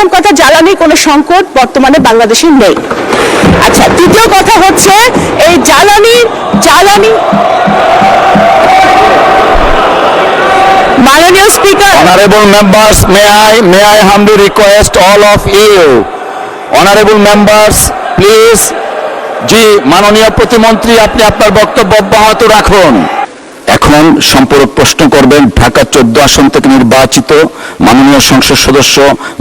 প্রথম কথা, জ্বালানি কোনো সংকট বর্তমানে বাংলাদেশে নেই। আচ্ছা, দ্বিতীয় কথা হচ্ছে এই জ্বালানি মাননীয় speaker, Honorable members, may I humbly request all of you, honorable members, please, জি মাননীয় প্রতিমন্ত্রী আপনি আপনার বক্তব্য অব্যাহত রাখুন। এখন সম্পূরক প্রশ্ন করবেন ঢাকা 14 আসন থেকে নির্বাচিত মাননীয় সংসদ সদস্য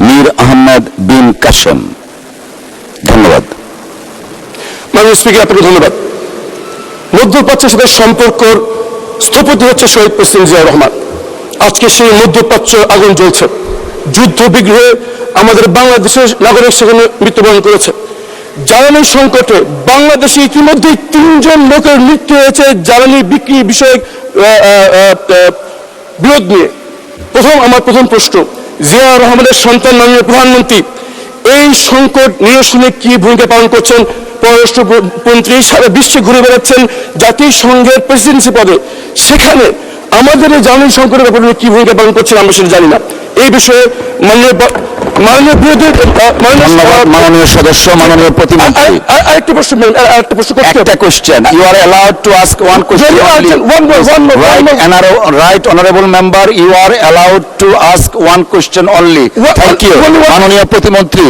মীর আহমেদ বিন কাসেম। ধন্যবাদ। মাননীয় স্পিকার, আপনাকে ধন্যবাদ। মধ্যপ্রাচ্যের সাথে সম্পর্ক স্থপতি হচ্ছে শহীদ প্রেসিডেন্ট জিয়াউর রহমান। আজকে সেই মধ্যপ্রাচ্য আগুন জ্বলছে, যুদ্ধ বিগ্রহে আমাদের বাংলাদেশের নাগরিক সেখানে মৃত্যুবরণ করেছে। জ্বালানি সংকটে বাংলাদেশে ইতিমধ্যে 3 জন লোকের মৃত্যু হয়েছে জ্বালানি বিক্রি বিষয়ক বিরোধ নিয়ে। আমার প্রথম প্রশ্ন, জিয়াউর রহমানের সন্তান মাননীয় প্রধানমন্ত্রী এই সংকট নিরসনে কি ভূমিকা পালন করছেন? পররাষ্ট্রমন্ত্রী সারা বিশ্বে ঘুরে বেড়াচ্ছেন জাতিসংঘের প্রেসিডেন্সি পদে, সেখানে আমাদের এই জ্বালানি সংকটের ব্যাপারে কি ভূমিকা পালন করছেন আমরা সেটা জানি না। এই বিষয়ে মাননীয় সদস্য, মাননীয় প্রতিমন্ত্রী, আরেকটা প্রশ্ন একটা question, you are allowed to ask one question only. Right, honorable member, you are allowed to ask one question only. Thank you. মাননীয় প্রতিমন্ত্রী।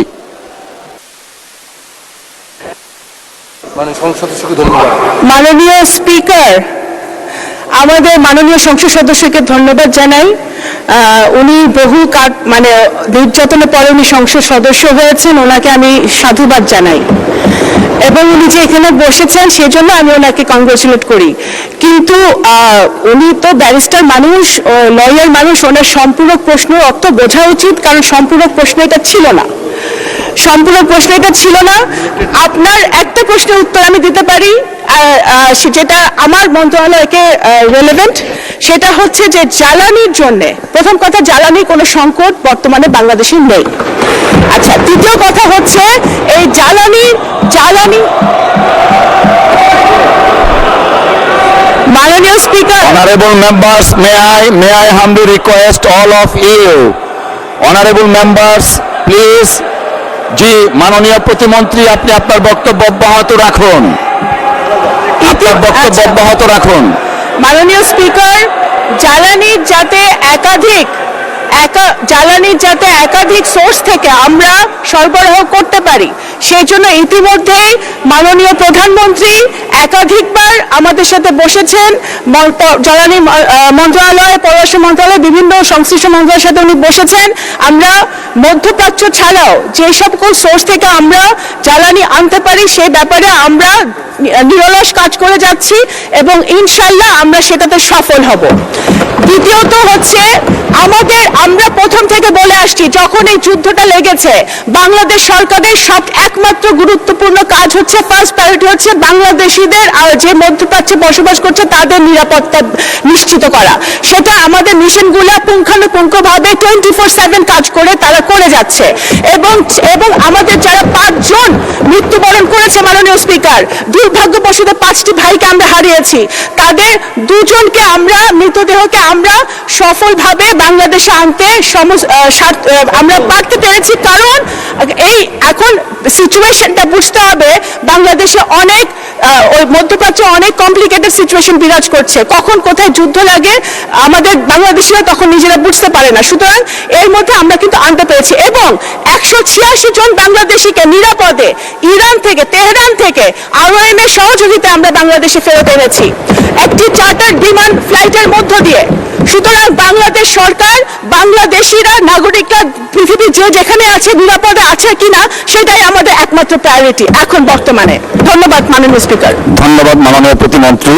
মাননীয় স্পিকার, আমাদের মাননীয় সংসদ সদস্যকে ধন্যবাদ জানাই। উনি বহু নির্যাতনের পরে উনি সংসদ সদস্য হয়েছেন, ওনাকে আমি সাধুবাদ জানাই এবং উনি যে এখানে বসেছেন সেজন্য আমি ওনাকে কংগ্রেচুলেট করি। কিন্তু উনি তো ব্যারিস্টার মানুষ, লয়ার মানুষ, ওনার সম্পূরক প্রশ্ন অর্থ বোঝা উচিত, কারণ সম্পূরক প্রশ্ন এটা ছিল না। আপনার একটা প্রশ্নের উত্তর আমি দিতে পারি যেটা আমার মন্ত্রণালয়কে রেলেভেন্ট, সেটা হচ্ছে যে জ্বালানির জন্য, প্রথম কথা, জ্বালানি কোনো সংকট বর্তমানে বাংলাদেশে নেই। আচ্ছা, দ্বিতীয় কথা হচ্ছে এই জ্বালানি মাননীয় speaker, Honorable members, may I humbly request all of you, honorable members, please, জি মাননীয় প্রতিমন্ত্রী আপনি আপনার বক্তব্য অব্যাহত রাখুন। মাননীয় স্পিকার, জ্বালানির যাতে একাধিক সোর্স থেকে আমরা সরবরাহ করতে পারি, সেই জন্য ইতিমধ্যেই মাননীয় প্রধানমন্ত্রী একাধিকবার আমাদের সাথে বসেছেন। জ্বালানি মন্ত্রণালয়, পররাষ্ট্র মন্ত্রণালয়, বিভিন্ন সংশ্লিষ্ট মন্ত্রণালয়ের সাথে উনি বসেছেন। আমরা মধ্যপ্রাচ্য ছাড়াও যে সকল সোর্স থেকে আমরা জ্বালানি আনতে পারি সেই ব্যাপারে আমরা নিরলস কাজ করে যাচ্ছি এবং ইনশাল্লাহ আমরা সেটাতে সফল হব। দ্বিতীয়ত হচ্ছে আমরা প্রথম থেকে বলে আসছি, যখন এই যুদ্ধটা লেগেছে, বাংলাদেশ সরকারের একমাত্র গুরুত্বপূর্ণ কাজ হচ্ছে, ফার্স্ট প্রায়োরিটি হচ্ছে বাংলাদেশিদের আর যে মধ্যপ্রাচ্যে বসবাস করছে তাদের নিরাপত্তা নিশ্চিত করা। সেটা আমাদের মিশনগুলো পুঙ্খানুপুঙ্খভাবে 24/7 কাজ করে তারা করে যাচ্ছে এবং আমাদের যারা 5 জন মৃত্যুবরণ করেছে মাননীয় স্পিকার, দুর্ভাগ্যবশত 5টি ভাইকে আমরা হারিয়েছি, তাদের 2 জনকে মৃতদেহকে আমরা সফলভাবে বাংলাদেশে আনতে আমরা পারতে পেরেছি। কারণ এই এখন সিচুয়েশনটা বুঝতে হবে, বাংলাদেশে ওই মধ্যপ্রাচ্যে অনেক কমপ্লিকেটেড সিচুয়েশন বিরাজ করছে, কখন কোথায় যুদ্ধ লাগে আমাদের বাংলাদেশিরা তখন নিজেরা বুঝতে পারে না। সুতরাং এর মধ্যে আমরা কিন্তু আনতে পেরেছি এবং 186 জন বাংলাদেশিকে নিরাপদে ইরান থেকে, তেহরান থেকে আরওএম এর সহযোগিতায় আমরা বাংলাদেশে ফেরত এনেছি একটি চার্টার বিমান ফ্লাইটের মধ্য দিয়ে। সুতরাং বাংলাদেশ সরকার, বাংলাদেশিরা, নাগরিকরা পৃথিবীর যেখানে আছে নিরাপদে আছে কিনা সেটাই আমাদের একমাত্র প্রায়োরিটি এখন বর্তমানে। ধন্যবাদ মাননীয় স্পিকার। ধন্যবাদ মাননীয় প্রতিমন্ত্রী।